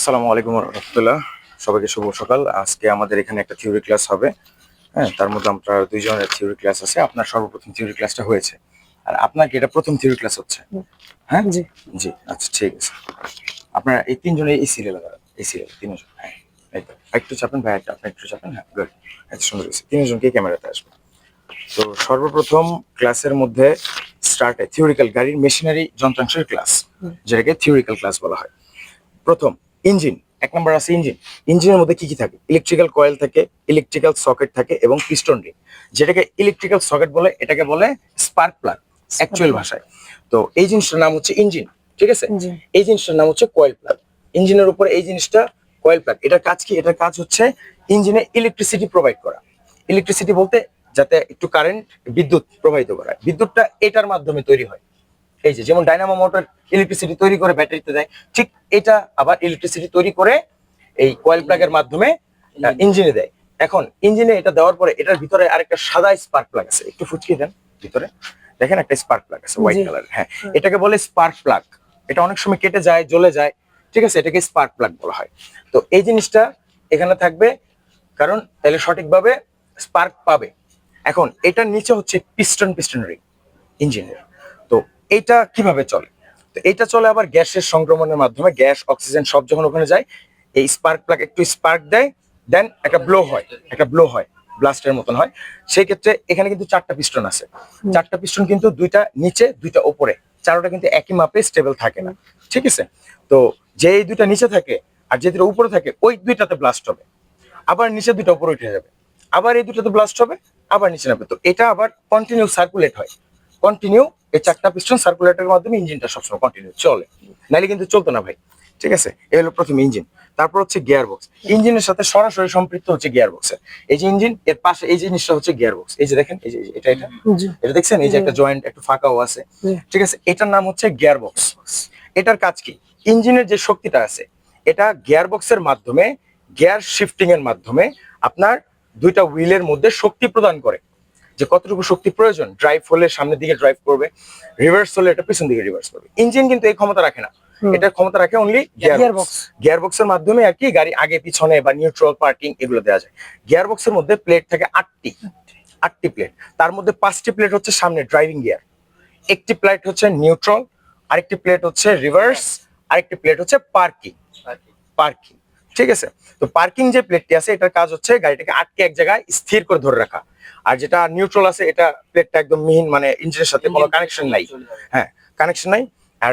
আসসালামু আলাইকুম রহমতুল্লাহ, সবাইকে শুভ সকাল। আজকে আমাদের এখানে একটা থিওরি ক্লাস হবে। হ্যাঁ, তার মধ্যে আমরা দুইজনের থিওরি ক্লাস আছে। আপনার সর্বপ্রথম থিওরি ক্লাসটা হয়েছে, আর আপনার কি এটা প্রথম থিওরি ক্লাস হচ্ছে? হ্যাঁ জি জি, আচ্ছা ঠিক আছে। আপনারা এই তিনজনে এই সিরিয়াল লাগাবেন, এই সিরিয়াল তিনজন। হ্যাঁ, এই তো একটু চাপেন ভাই, আপনি একটু চাপেন। হ্যাঁ গুড, আচ্ছা সুন্দর হয়েছে। তিনজনকে ক্যামেরাতে আসবে। তো সর্বপ্রথম ক্লাসের মধ্যে স্টার্টে থিওরিক্যাল গাড়ির মেশিনারি যন্ত্রাংশের ক্লাস, যেটাকে থিওরিক্যাল ক্লাস বলা হয়। প্রথম ইঞ্জিন, এক নম্বর আছে ইঞ্জিন। ইঞ্জিনের মধ্যে কি কি থাকে? ইলেকট্রিক্যাল কয়েল থাকে, ইলেকট্রিক্যাল সকেট থাকে এবং পিস্টন রিং। যেটাকে ইলেকট্রিক্যাল সকেট বলে, এটাকে বলে স্পার্ক প্লাগ অ্যাকচুয়াল ভাষায়। তো এই জিনিসটার নাম হচ্ছে ইঞ্জিন, ঠিক আছে। জি এই জিনিসটার নাম হচ্ছে কয়েল প্লাগ। ইঞ্জিনের উপরে এই জিনিসটা কয়েল প্লাগ। এটার কাজ কি? এটার কাজ হচ্ছে ইঞ্জিনে ইলেকট্রিসিটি প্রোভাইড করা। ইলেকট্রিসিটি বলতে যাতে একটু কারেন্ট, বিদ্যুৎ প্রবাহিত করা। বিদ্যুৎটা এটার মাধ্যমে তৈরি হয়। এই যে যেমন ডাইনামো মোটর ইলেকট্রিসিটি তৈরি করে ব্যাটারিতে দেয়, ঠিক এটা আবার ইলেকট্রিসিটি তৈরি করে এই কয়েল প্লাগের মাধ্যমে ইঞ্জিনে দেয়। এখন ইঞ্জিনে এটা দেওয়ার পরে এটার ভিতরে আরেকটা সাদা স্পার্ক প্লাগ আছে, একটু ফুটকিয়ে দেন ভিতরে, দেখেন একটা স্পার্ক প্লাগ আছে হোয়াইট জি কালার। হ্যাঁ, এটাকে বলে স্পার্ক প্লাগ। এটা অনেক সময় কেটে যায়, জ্বলে যায়, ঠিক আছে, এটাকে স্পার্ক প্লাগ বলা হয়। তো এই জিনিসটা এখানে থাকবে, কারণ তাহলে সঠিকভাবে স্পার্ক পাবে। এখন এটার নিচে হচ্ছে পিস্টন, পিস্টন রিং ইঞ্জিনের। তো এটা কিভাবে চলে? তো এটা চলে আবার গ্যাসের সংক্রমণের মাধ্যমে। গ্যাস, অক্সিজেন সব যখন ওখানে যায়, এই স্পার্ক প্লাগ একটু স্পার্ক দেয়, দেন একটা ব্লো হয়, একটা ব্লো হয়, ব্লাস্টের মতন হয়। সেই ক্ষেত্রে এখানে কিন্তু চারটা পিস্টন আছে। চারটা পিস্টন কিন্তু দুইটা নিচে, দুইটা উপরে, চারোটা কিন্তু একই মাপে স্টেবল থাকে না, ঠিক আছে। তো যে এই দুইটা নিচে থাকে আর যে দুটো উপরে থাকে, ওই দুইটাতে ব্লাস্ট হবে, আবার নিচে দুইটা উপরে উঠে যাবে, আবার এই দুটোতে ব্লাস্ট হবে, আবার নিচে নামবে। তো এটা আবার কন্টিনিউ সার্কুলেট হয়, কন্টিনিউ। এই চারটা পিস্টন সার্কুলেটরের মাধ্যমে ইঞ্জিনটা সবসময় কন্টিনিউ চলে, নাইলে কিন্তু চলতো না ভাই, ঠিক আছে। এই হলো প্রথম ইঞ্জিন। তারপর হচ্ছে গিয়ার বক্স। ইঞ্জিনের সাথে সরাসরি সম্পৃক্ত হচ্ছে গিয়ার বক্সের। এই যে ইঞ্জিন, এর পাশে এই জিনিসটা হচ্ছে গিয়ার বক্স। এই যে দেখেন, এই যে এটা এটা জি এটা দেখছেন, এই যে একটা জয়েন্ট, একটু ফাঁকাও আছে, জি ঠিক আছে। এটার নাম হচ্ছে গিয়ার বক্স। এটার কাজ কি? ইঞ্জিনের যে শক্তিটা আছে, এটা গিয়ার বক্সের মাধ্যমে, গিয়ার শিফটিং এর মাধ্যমে আপনার দুইটা হুইলের মধ্যে শক্তি প্রদান করে। যে কতটুকু শক্তি প্রয়োজন, ড্রাইভ হলে সামনের দিকে ড্রাইভ করবে, রিভার্স হলে এটা পিছন দিকে রিভার্স করবে। ইঞ্জিন কিন্তু এই ক্ষমতা রাখে না, এটার ক্ষমতা রাখে অনলি গিয়ার বক্স। গিয়ার বক্সের মাধ্যমে আর কি গাড়ি আগে পিছনে বা নিউট্রাল, পার্কিং এগুলো দেওয়া যায়। গিয়ার বক্সের মধ্যে প্লেট থাকে আটটি প্লেট। তার মধ্যে 5টি প্লেট হচ্ছে সামনে ড্রাইভিং গিয়ার, একটি প্লেট হচ্ছে নিউট্রাল, আরেকটি প্লেট হচ্ছে রিভার্স, আরেকটি প্লেট হচ্ছে পার্কিং। পার্কিং, ঠিক আছে। তো পার্কিং যে প্লেটটি আছে, এটার কাজ হচ্ছে গাড়িটাকে আটকে এক জায়গায় স্থির করে ধরে রাখা। আর যেটা নিউট্রাল আছে, এটা প্লেটটা একদম মিহিন, মানে ইঞ্জিনের সাথে কোনো কানেকশন নাই। হ্যাঁ, কানেকশন নাই। আর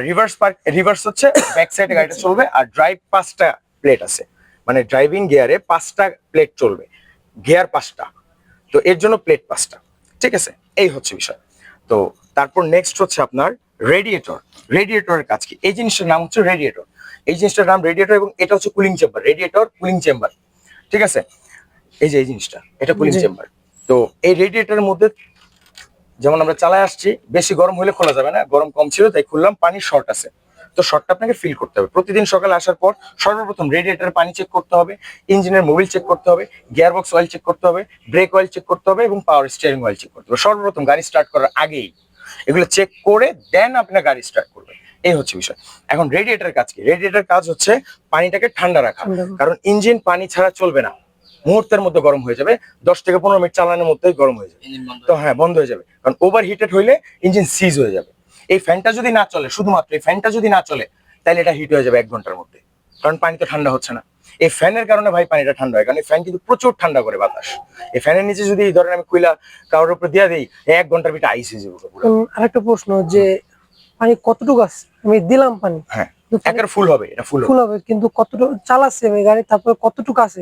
রিভার্স হচ্ছে ব্যাক সাইডে গাড়িটা চলবে। আর ড্রাইভ 5টা প্লেট আছে, মানে ড্রাইভিং গিয়ারে 5টা প্লেট চলবে, গিয়ার 5টা। তো এর জন্য প্লেট 5টা, ঠিক আছে। এই হচ্ছে বিষয়। তো তারপর নেক্সট হচ্ছে আপনার রেডিয়েটর। রেডিয়েটরের কাজ কি? এই জিনিসটার নাম হচ্ছে রেডিয়েটর। এই জিনিসটার নাম রেডিয়েটর, এবং এটা হচ্ছে cooling chamber. Radiator cooling chamber, ঠিক আছে। এই যে এই জিনিসটা, এটা কুলিং জি চেম্বার। তো এই রেডিয়েটরের মধ্যে যেমন আমরা চালায় আসছি, বেশি গরম হলে খোলা যাবে না, গরম কম ছিল তাই খুললাম, পানির শর্ট আছে। তো শর্টটা আপনাকে ফিল করতে হবে। প্রতিদিন সকালে আসার পর সর্বপ্রথম রেডিয়েটরের পানি চেক করতে হবে, ইঞ্জিনের মোবিল চেক করতে হবে, গিয়ার বক্স অয়েল চেক করতে হবে, ব্রেক অয়েল চেক করতে হবে এবং পাওয়ার স্টিয়ারিং অয়েল চেক করতে হবে। সর্বপ্রথম গাড়ি স্টার্ট করার আগেই এগুলো চেক করে দেন আপনার গাড়ি স্টার্ট করবে। এই হচ্ছে বিষয়। এখন রেডিয়েটরের কাজ কি? রেডিয়েটরের কাজ হচ্ছে পানিটাকে ঠান্ডা রাখা। কারণ ইঞ্জিন পানি ছাড়া চলবে না, মুহূর্তের মধ্যে গরম হয়ে যাবে, 10 থেকে 15 মিনিট চালানোর মধ্যেই গরম হয়ে যাবে। তো হ্যাঁ, বন্ধ হয়ে যাবে, কারণ ওভার হিটেড হইলে ইঞ্জিন সিজ হয়ে যাবে। এই ফ্যানটা যদি না চলে, শুধুমাত্র এই ফ্যানটা যদি না চলে, তাহলে এটা হিট হয়ে যাবে 1 ঘন্টার মধ্যে, কারণ পানি তো ঠান্ডা হচ্ছে না। এই ফ্যানের কারণে ভাই পানিটা ঠান্ডা হয়, কারণ এই ফ্যান কিন্তু প্রচুর ঠান্ডা করে বাতাস। এই ফ্যানের নিচে যদি ধরেন আমি কুইলা কারোর উপর দিয়ে দিই, 1 ঘন্টার ভিতরে আইস হয়ে যাবে পুরো। আরেকটা প্রশ্ন, যে পানি কতটুকু আছে? আমি দিলাম পানি, হ্যাঁ, একের ফুল হবে, এটা ফুল ফুল হবে, কিন্তু কতটুকু চালাচ্ছে আমি গাড়ি, তারপর কতটুকু আছে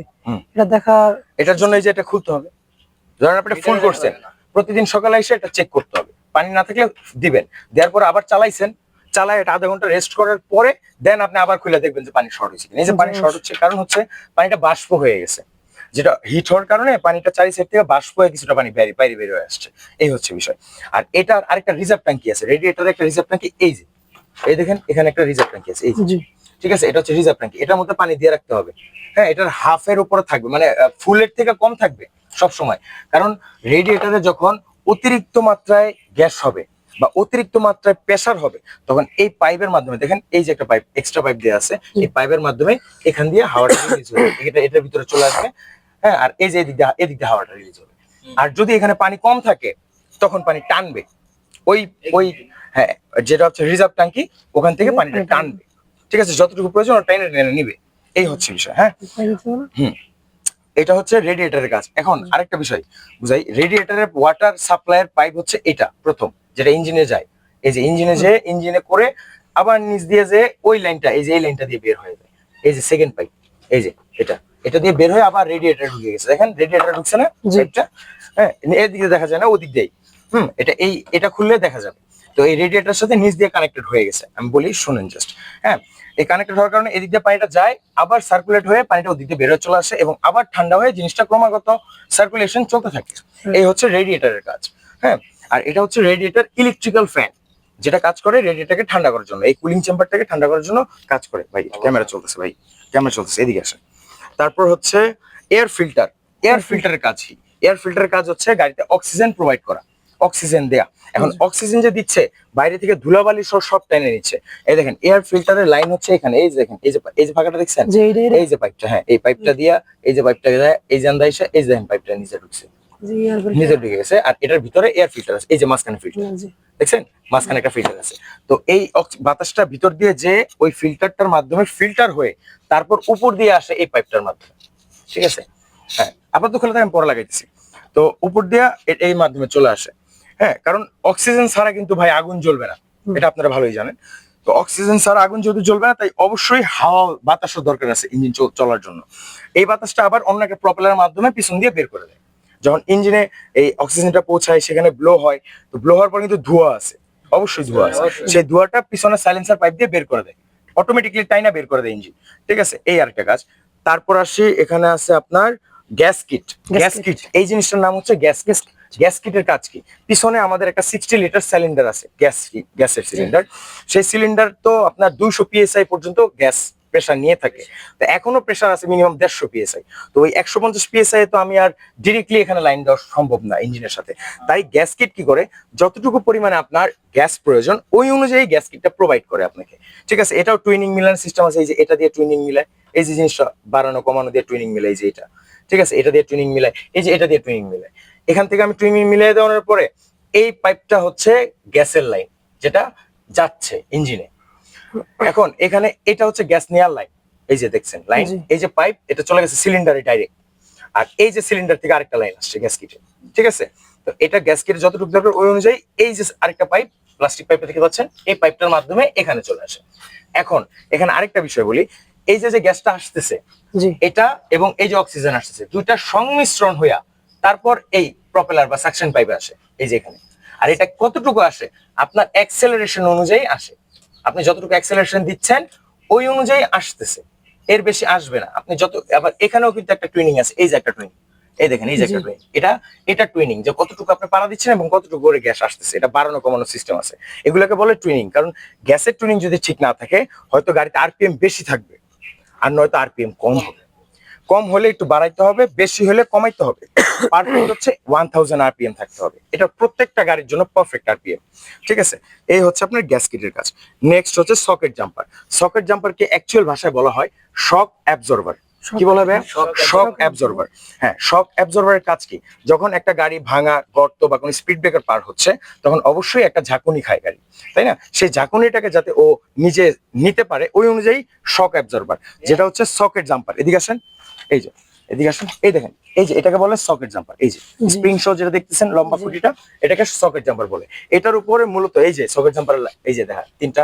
এটা দেখার। এটার জন্য এই যে এটা খুলতে হবে। ধরেন আপনি ফুল করছেন, প্রতিদিন সকালে এসে এটা চেক করতে হবে, পানি না থাকলে দিবেন, দেওয়ার পর আবার চালাইছেন, চালায় এটা আধা ঘন্টা রেস্ট করার পরে দেন আপনি আবার খুলে দেখবেন যে পানি শর্ট হয়েছে। এই যে পানি শর্ট হচ্ছে, কারণ হচ্ছে পানিটা বাষ্প হয়ে গেছে, যেটা হিট হওয়ার কারণে পানিটা চারি সাইড থেকে বাষ্প হয়ে কিছুটা পানি বাইরে বের হয়ে আসছে। এই হচ্ছে বিষয়। আর এটার আরেকটা রিজার্ভ ট্যাঙ্কি আছে, রেডিয়েটরের একটা রিজার্ভ ট্যাঙ্কি। এই যে এই দেখেন, এখানে একটা রিজার্ভ ট্যাঙ্কি আছে, এই যে, জি ঠিক আছে। এটা হচ্ছে রিজার্ভ ট্যাঙ্কি, এটার মধ্যে পানি দিয়ে রাখতে হবে। হ্যাঁ, এটার হাফের উপরে থাকবে, মানে ফুলের থেকে কম থাকবে সব সময়। কারণ রেডিয়েটরে যখন অতিরিক্ত মাত্রায় গ্যাস হবে, বা অতিরিক্ত মাত্রায় প্রেসার হবে, তখন এই পাইপের মাধ্যমে দেখেন এই যে একটা পাইপ, এক্সট্রা পাইপ দেওয়া আছে, এই পাইপের মাধ্যমে এখান দিয়ে হাওয়াটা রিলিজ হবে, এটার ভিতরে চলে আসবে। হ্যাঁ, আর এই যে এদিক দিয়ে হাওয়াটা রিলিজ হবে। আর যদি এখানে পানি কম থাকে তখন পানি টানবে ওই ওই হ্যাঁ, যেটা হচ্ছে রিজার্ভ ট্যাঙ্কি, ওখান থেকে পানিটা টানবে। ঠিক আছে, যতটুকু প্রয়োজন ওটা টেনে টেনে নিবে। এই হচ্ছে বিষয়। হ্যাঁ, এটা হচ্ছে রেডিয়েটরের কাজ। এখন আরেকটা বিষয় বুঝাই, রেডিয়েটরের ওয়াটার সাপ্লাইয়ের পাইপ হচ্ছে এটা প্রথম, যেটা ইঞ্জিনে যায়। এই যে ইঞ্জিনে যে ইঞ্জিনে করে আবার নিচ দিয়ে যে ওই লাইনটা, এই যে এই লাইনটা দিয়ে বের হয়ে যায়, এই যে সেকেন্ড পাইপ, এই যে এটা দিয়ে বের হয়ে আবার রেডিয়েটর ঢুকে গেছে। দেখেন রেডিয়েটর ঢুকছে না পাইপটা? হ্যাঁ, এদিকে দেখা যায় না, ওদিক দিয়েই। এটা খুললে দেখা যাবে। তো এই রেডিয়েটরের সাথে নিচ দিয়ে কানেক্টেড হয়ে গেছে। আমি বলি শুনেন জাস্ট। হ্যাঁ, এই কানেক্টেড হওয়ার কারণে এদিক দিয়ে পানিটা যায়, আবার সার্কুলেট হয়ে পানিটা ওদিক দিয়ে বের হয়ে চলে আসে এবং আবার ঠান্ডা হয়ে জিনিসটা ক্রমাগত সার্কুলেশন চলতে থাকে। এই হচ্ছে রেডিয়েটরের কাজ। হ্যাঁ, আর এটা হচ্ছে রেডিয়েটর ইলেকট্রিক্যাল ফ্যান, যেটা কাজ করে রেডিয়েটরকে ঠান্ডা করার জন্য, এই কুলিং চেম্বারটাকে ঠান্ডা করার জন্য কাজ করে। ভাই ক্যামেরা চলতেছে, ভাই ক্যামেরা চলতেছে, এদিকে আসেন। তারপর হচ্ছে এয়ার ফিল্টার। এয়ার ফিল্টারের কাজ কি? এয়ার ফিল্টারের কাজ হচ্ছে গাড়িতে অক্সিজেন প্রোভাইড করা, অক্সিজেন দেয়া। এখন অক্সিজেন যে দিচ্ছে, বাইরে থেকে ধুলাবালি সব টেনে নিচ্ছে। এই দেখেন এয়ার ফিল্টারের লাইন হচ্ছে এখানে, এই যে দেখেন, এই যে ফাঁকাটা দেখছেন, এই যে পাইপটা, হ্যাঁ এই পাইপটা দিয়া, এই যে পাইপটা দেয়, এই যে আন্দা এসে, এই যে দেখেন পাইপটা নিচে ঢুকছে, নিচে ঢুকে গেছে। আর এটার ভিতরে এয়ার ফিল্টার আছে, এই যে মাঝখানে ফিল্টার দেখছেন, মাঝখানে একটা ফিল্টার আছে। তো এই বাতাসটা ভিতর দিয়ে যে ওই ফিল্টারটার মাধ্যমে ফিল্টার হয়ে তারপর উপর দিয়ে আসে এই পাইপটার মাধ্যমে। ঠিক আছে, হ্যাঁ আপাতত খোলা আমি পরে লাগাইতেছি। তো উপর দিয়া এই মাধ্যমে চলে আসে। হ্যাঁ, কারণ অক্সিজেন ছাড়া কিন্তু ভাই আগুন জ্বলবে না, এটা আপনারা ভালোই জানেন। তো অক্সিজেন ছাড়া আগুন যেহেতু জ্বলবে না, তাই অবশ্যই হাওয়া বাতাসের দরকার আছে ইঞ্জিন চলার জন্য। এই বাতাসটা আবার অন্য একটা প্রপেলারের মাধ্যমে পিছন দিয়ে বের করে দেয়। যখন ইঞ্জিনে এই অক্সিজেনটা পৌঁছায়, সেখানে ব্লো হয়। তো ব্লো হওয়ার পর কিন্তু ধোঁয়া আছে, অবশ্যই ধোঁয়া আছে। সেই ধোঁয়াটা পিছনে সাইলেন্সার পাইপ দিয়ে বের করে দেয়, অটোমেটিকলি টাইনা বের করে দেয় ইঞ্জিন। ঠিক আছে, এই আরেকটা কাজ। তারপর আসি, এখানে আছে আপনার গ্যাস কিট। গ্যাস কিট, এই জিনিসটার নাম হচ্ছে গ্যাস কিট। গ্যাস কিটের কাজ কি? পিছনে আমাদের একটা 60 লিটার সিলিন্ডার আছে, গ্যাসের সিলিন্ডার। সেই সিলিন্ডার তো আপনার 200 PSI পর্যন্ত গ্যাস প্রেসার নিয়ে থাকে। তো এখনো প্রেসার আছে মিনিমাম 150 PSI। তো ওই 150 PSI তো আমি আর ডিরেক্টলি এখানে লাইন দেওয়া সম্ভব না ইঞ্জিনের সাথে। তাই গ্যাস কিট কি করে, যতটুকু পরিমাণে আপনার গ্যাস প্রয়োজন ওই অনুযায়ী গ্যাস কিটটা প্রোভাইড করে আপনাকে। ঠিক আছে, এটাও টুইনিং মিলানোর সিস্টেম আছে। এই যে এটা দিয়ে টুইনিং মিলায়, এই যে জিনিসটা বাড়ানো কমানো দিয়ে টুইনিং মিলায়, এই যে এটা। ঠিক আছে, এটা দিয়ে টুইনিং মিলায়, এই যে এটা দিয়ে টুইনিং মিলায়। এখান থেকে আমি টুইনিং মিলিয়ে দেওয়ার পরে এই পাইপটা হচ্ছে গ্যাসের লাইন, যেটা যাচ্ছে ইঞ্জিনে। এখন এখানে এটা হচ্ছে গ্যাস নেয়ার লাইন, এই যে দেখছেন লাইন, এই যে পাইপ, এটা চলে গেছে সিলিন্ডারে ডাইরেক্ট। আর এই যে সিলিন্ডার থেকে আরেকটা লাইন আসছে গ্যাস কিটে। ঠিক আছে, তো এটা গ্যাস কিটে যতটুকু দরকার ওই অনুযায়ী এই যে আরেকটা পাইপ, প্লাস্টিক পাইপটা দেখতে পাচ্ছেন, এই পাইপটার মাধ্যমে এখানে চলে আসে। এখন এখানে আরেকটা বিষয় বলি, এই যে গ্যাসটা আসতেছে, এটা এবং এই যে অক্সিজেন আসতেছে, দুইটা সংমিশ্রণ হইয়া তারপর এই প্রপেলার বা সাকশন পাইপে আসে, এই যে এখানে। আর এটা কতটুকু আসে, আপনার অ্যাক্সেলারেশন অনুযায়ী আসে। আপনি যতটুকু অ্যাক্সেলারেশন দিচ্ছেন ওই অনুযায়ী আসতেছে, এর বেশি আসবে না। আপনি যত, আবার এখানেও কিন্তু একটা টুইনিং আছে, এই যে একটা টুইনিং, এই দেখেন এই যে একটা টুইনিং, এটা টুইনিং, যে কতটুকু আপনি পাড়া দিচ্ছেন এবং কতটুকু করে গ্যাস আসতেছে, এটা বাড়ানো কমানো সিস্টেম আছে। এগুলোকে বলে টুইনিং। কারণ গ্যাসের টুইনিং যদি ঠিক না থাকে, হয়তো গাড়িতে আরপিএম বেশি থাকবে, আর নয়তো আরপিএম কম হবে। কম হলে একটু বাড়াইতে হবে, বেশি হলে কমাইতে হবে। পারফেক্ট হচ্ছে 1000 আরপিএম থাকতে হবে, এটা প্রত্যেকটা গাড়ির জন্য পারফেক্ট আরপিএম। ঠিক আছে, এই হচ্ছে আপনার গ্যাস কিটের কাজ। নেক্সট হচ্ছে সকেট জাম্পার। সকেট জাম্পারকে অ্যাকচুয়াল ভাষায় বলা হয় শক অ্যাবজর্ভার। কি বলা হবে? শক অ্যাবজর্ভার। হ্যাঁ, শক অ্যাবজর্ভারের কাজ কি? যখন একটা গাড়ি ভাঙা, গর্ত বা কোনো স্পিড ব্রেকার পার হচ্ছে, তখন অবশ্যই একটা ঝাঁকুনি খায় গাড়ি, তাই না? সেই ঝাঁকুনিটাকে যাতে ও নিজে নিতে পারে ওই অনুযায়ী শক অ্যাবজর্ভার, যেটা হচ্ছে সকেট জাম্পার। এদিকে আসেন, এই যে এদিকে আসেন, এই দেখেন, এই যে এটাকে বলে সকেট জাম্পার। এই যে স্প্রিং শো যেটা দেখতেছেন লম্বা খুঁটিটা, এটাকে সকেট জাম্পার বলে। এটার উপরে মূলত এই যে সকেট জাম্পার, এই যে দেখা 3টা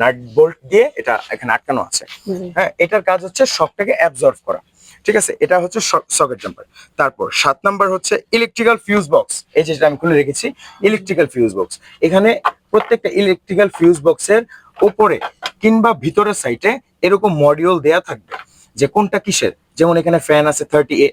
নাট বোল্ট দিয়ে এটা এখানে আটকানো আছে। হ্যাঁ, এটার কাজ হচ্ছে শকটাকে অ্যাবজর্ব করা। ঠিক আছে, এটা হচ্ছে সকেট জাম্পার। তারপর 7 নাম্বার হচ্ছে ইলেকট্রিক্যাল ফিউজ বক্স। এই যেটা আমি খুলে রেখেছি, ইলেকট্রিক্যাল ফিউজ বক্স। এখানে প্রত্যেকটা ইলেকট্রিক্যাল ফিউজ বক্সের উপরে কিংবা ভিতরের সাইডে এরকম মডিউল দেয়া থাকবে যে কোনটা কিসের। যেমন এখানে ফ্যান আছে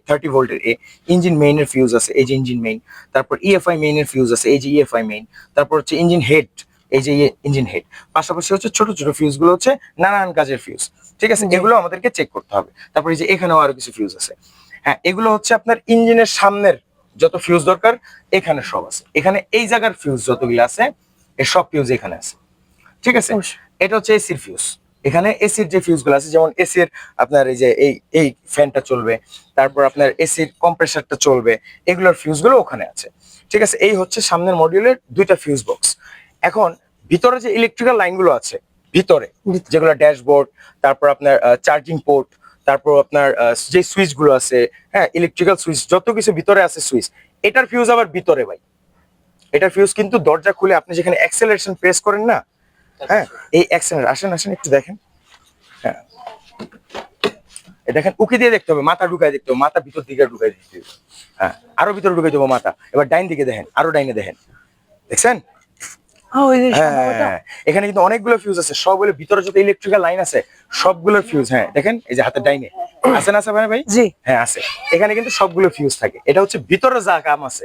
30 ভোল্টের এ, ইঞ্জিন মেইনের ফিউজ আছে, এই যে ইঞ্জিন মেইন। তারপর ইএফআই মেইনের ফিউজ আছে, এই যে ইএফআই মেইন। তারপর হচ্ছে ইঞ্জিন হেড, এই যে ইঞ্জিন হেড। পাশাপাশি হচ্ছে ছোট ছোট ফিউজ গুলো হচ্ছে নানান কাজের ফিউজ। ঠিক আছে, এগুলো আমাদেরকে চেক করতে হবে। তারপর এই যে এখানেও আরো কিছু ফিউজ আছে। হ্যাঁ, এগুলো হচ্ছে আপনার ইঞ্জিনের সামনের যত ফিউজ দরকার এখানে সব আছে, এখানে এই জায়গার ফিউজ যতগুলো আছে এই সব ফিউজ এখানে আছে, ঠিক আছে। অবশ্যই। এটা হচ্ছে এসির ফিউজ, এখানে এসির যে ফিউজ গুলো আছে, যেমন এসির আপনার এই যে এই ফ্যানটা চলবে, তারপর আপনার এসির কম্প্রেসারটা চলবে, এগুলোর ফিউজ গুলো ওখানে আছে, ঠিক আছে। এই হচ্ছে সামনের মডিউলের দুইটা ফিউজ বক্স। এখন ভিতরে যে ইলেকট্রিক্যাল লাইনগুলো আছে ভিতরে, যেগুলো ড্যাশবোর্ড, তারপর আপনার চার্জিং পোর্ট, তারপর আপনার যে সুইচ গুলো আছে, হ্যাঁ ইলেকট্রিক্যাল সুইচ যত কিছু ভিতরে আছে সুইচ, এটার ফিউজ আবার ভিতরে ভাই। এটার ফিউজ কিন্তু দরজা খুলে আপনি যেখানে অ্যাক্সেলারেশন প্রেস করেন না, হ্যাঁ এই অ্যাক্সেলারেশন, আসেন আসেন একটু দেখেন, হ্যাঁ দেখেন উকি দিয়ে দেখতে হবে, মাথা ঢুকাই দেখতে হবে, মাথা ভিতর দিকে ঢুকাই দিতে হবে, হ্যাঁ আরো ভিতরে ঢুকাই দেবো মাথা, এবার ডাইন দিকে দেখেন, আরো ডাইনে দেখেন, দেখছেন? ওই যে হ্যাঁ সাদা ওটা? এখানে কিন্তু অনেকগুলো ফিউজ আছে, সবগুলো ভিতরে যত ইলেকট্রিক্যাল লাইন আছে সবগুলোর ফিউজ, হ্যাঁ দেখেন এই যে হাতের ডাইনে আছে না, আছে ভাই? জি। হ্যাঁ আছে, এখানে কিন্তু সবগুলো ফিউজ থাকে। এটা হচ্ছে ভিতরে যা কাম আছে,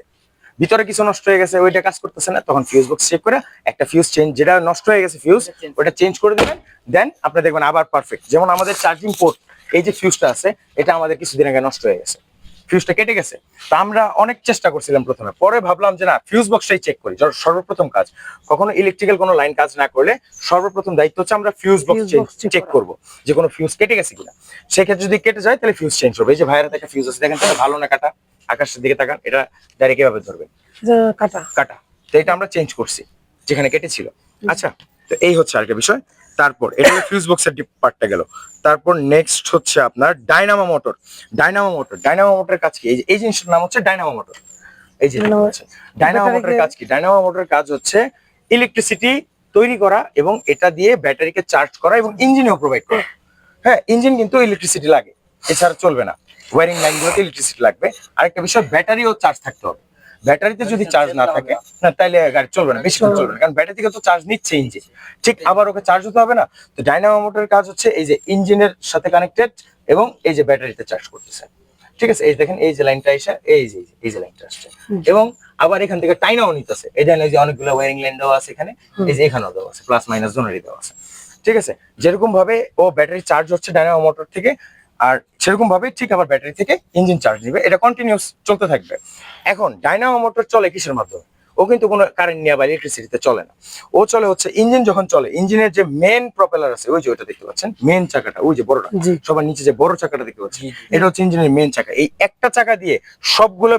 ভিতরে কিছু নষ্ট হয়ে গেছে ওইটা কাজ করতেছে না, তখন ফিউজ বক্স চেক করে একটা ফিউজ চেঞ্জ, যেটা নষ্ট হয়ে গেছে ফিউজ ওটা চেঞ্জ করে দিবেন, দেন আপনি দেখবেন আবার পারফেক্ট। যেমন আমাদের চার্জিং পোর্ট এই যে ফিউজটা আছে, এটা আমাদের কিছুদিন আগে নষ্ট হয়ে গেছে, ফিউজটা কেটে গেছে। তা আমরা অনেক চেষ্টা করছিলাম প্রথমে, পরে ভাবলাম যে না ফিউজ বক্সটাই চেক করি, সর্বপ্রথম কাজ। কখনো ইলেকট্রিক্যাল কোনো লাইন কাজ না করলে সর্বপ্রথম দায়িত্ব হচ্ছে আমরা ফিউজ বক্স চেক করব যে কোনো ফিউজ কেটে গেছে কিনা। সেক্ষেত্রে যদি কেটে যায় তাহলে ফিউজ চেঞ্জ হবে। এই যে ভাইয়ের একটা ফিউজ আছে দেখেন, তাহলে ভালো না কাটা, আকাশের দিকে তাকান, এটা ডাইরেক্ট এভাবে ধরবেন, যে কাটা। কাটা, তো এটা আমরা চেঞ্জ করছি যেখানে কেটেছিল। আচ্ছা, তো এই হচ্ছে আরেকটা বিষয়। তারপর এটা ফিউজ বক্সের পার্টটা গেল। তারপর নেক্সট হচ্ছে আপনার ডাইনামো মোটর। ডাইনামো মোটরের কাজ কি? এই জিনিসটার নাম হচ্ছে ডাইনামো মোটর। এই যে ডাইনামো মোটরের কাজ কি? ডাইনামো মোটরের কাজ হচ্ছে ইলেকট্রিসিটি তৈরি করা এবং এটা দিয়ে ব্যাটারিকে চার্জ করা এবং ইঞ্জিনেও প্রোভাইড করা। হ্যাঁ ইঞ্জিন কিন্তু ইলেকট্রিসিটি লাগে, এছাড়া চলবে না, ওয়ারিং লাইনগুলোতে ইলেকট্রিসিটি লাগবে। আরেকটা বিষয়, ব্যাটারিও চার্জ থাকতে হবে। ব্যাটারিতে যদি চার্জ না থাকে না তাহলে গাড়ি চলবে না, বেশিক্ষণ চলবে না, কারণ ব্যাটারি থেকে তো চার্জ নিচ্ছে ইঞ্জিন, ঠিক আবার ওকে চার্জ হতে হবে না। তো ডাইনামো মোটরের কাজ হচ্ছে এই যে ইঞ্জিনের সাথে কানেক্টেড এবং এই যে ব্যাটারিতে চার্জ করতেছে, ঠিক আছে। এই দেখেন এই যে লাইনটা এসে এই যে লাইনটা আসছে এবং আবার এখান থেকে টাইনাও নিতেছে। এই দেখেন এই যে অনেকগুলো ওয়ারিং লাইন দেওয়া আছে এখানে, এই যে এখানেও দেওয়া আছে, প্লাস মাইনাস জোনারি দেওয়া আছে, ঠিক আছে। যেরকম ভাবে ও ব্যাটারি চার্জ হচ্ছে ডাইনামো মোটর থেকে, আর সেরকম ভাবে ঠিক আবার ব্যাটারি থেকে ইঞ্জিন চার্জ নিবে, এটা কন্টিনিউস চলতে থাকবে। এখন ডাইনামো মোটর চলে কিসের মাধ্যমে? ও কিন্তু কোনো কারেন্ট নিয়ে বা ইলেকট্রিসিটিতে চলে না, ও চলে হচ্ছে ইঞ্জিন যখন চলে, ইঞ্জিনের যে মেন প্রপেলার আছে ওই যে ওইটা দেখতে পাচ্ছেন, মেন চাকাটা ওই যে বড়টা, সবার নিচে যে বড় চাকাটা দেখতে পাচ্ছেন, এটা হচ্ছে ইঞ্জিনের মেন চাকা। এই একটা চাকা দিয়ে সবগুলো